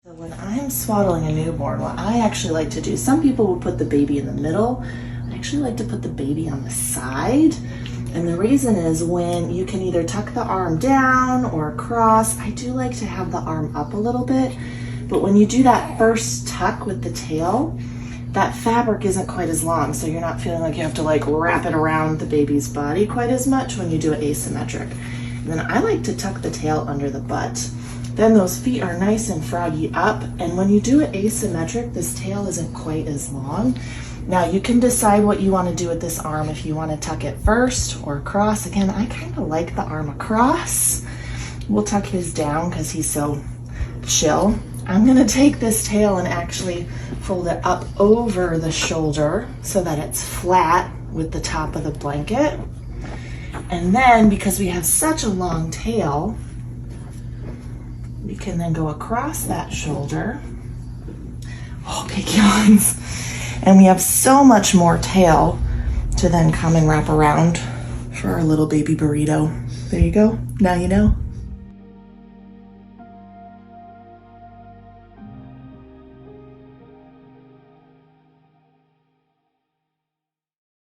So when I'm swaddling a newborn, what I actually like to do, some people will put the baby in the middle. I actually like to put the baby on the side. And the reason is when you can either tuck the arm down or across. I do like to have the arm up a little bit, but when you do that first tuck with the tail, that fabric isn't quite as long, so you're not feeling like you have to like wrap it around the baby's body quite as much when you do it asymmetric. And then I like to tuck the tail under the butt. Then those feet are nice and froggy up, and when you do it asymmetric, this tail isn't quite as long. Now you can decide what you want to do with this arm, if you want to tuck it first or across. Again, I kind of like the arm across. We'll tuck his down because he's so chill. I'm going to take this tail and actually fold it up over the shoulder so that it's flat with the top of the blanket. And then because we have such a long tail, we can then go across that shoulder. Oh, big yawns. And we have so much more tail to then come and wrap around for our little baby burrito. There you go. Now you know.